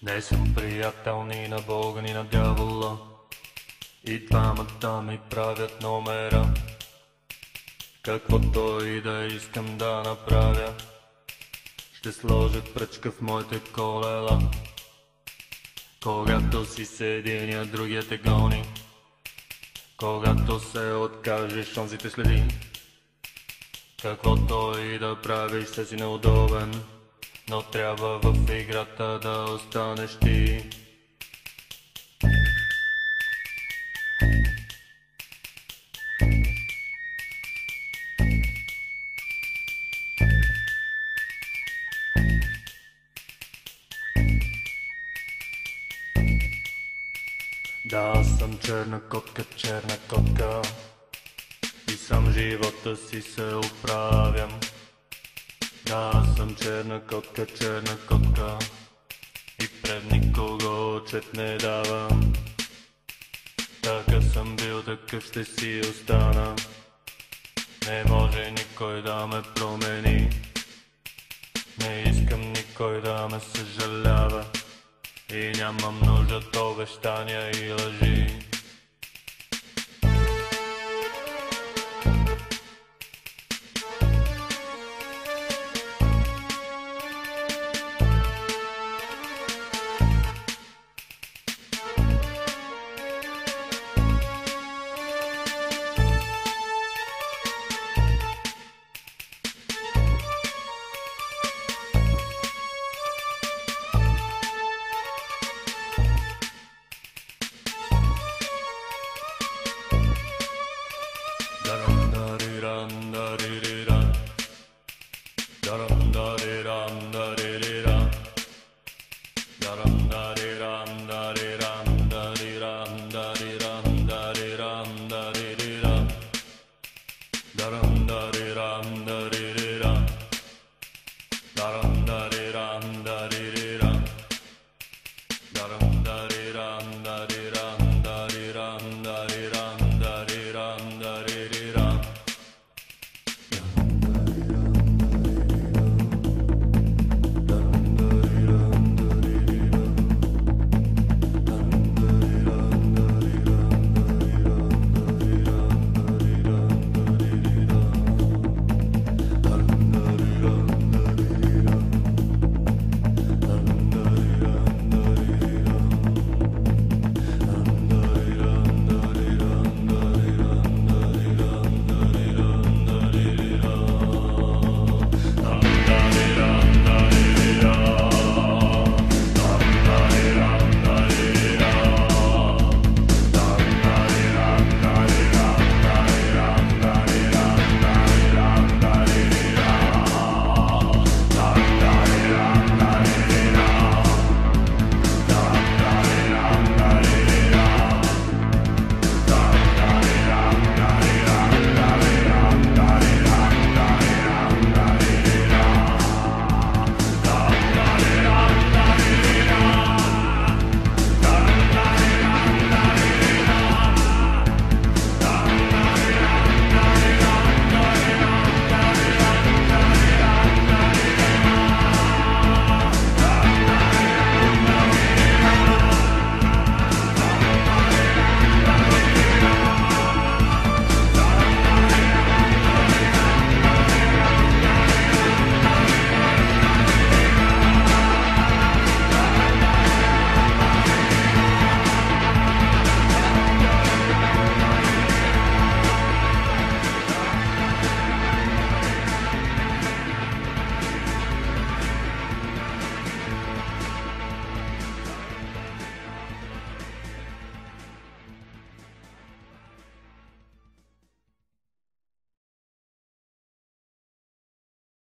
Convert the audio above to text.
Не съм приятел ни на Бога, ни на дявола. И двамата ми правят номера. Каквото и да искам да направя, ще сложат пръчка в моите колела. Когато си с единия, другия те гони. Когато се откажеш, онзи те следи. Каквото и да правиш, се си неудобен, но трябва в играта да останеш ти. Да, аз съм черна котка, и сам живота си се оправям. Да, аз съм черна котка, и пред никого отчет не давам. Такъв съм бил, такъв ще си остана. Не може никой да ме промени. Не искам никой да ме съжалява. И нямам нужда от обещания и лъжи. Da da da da da da.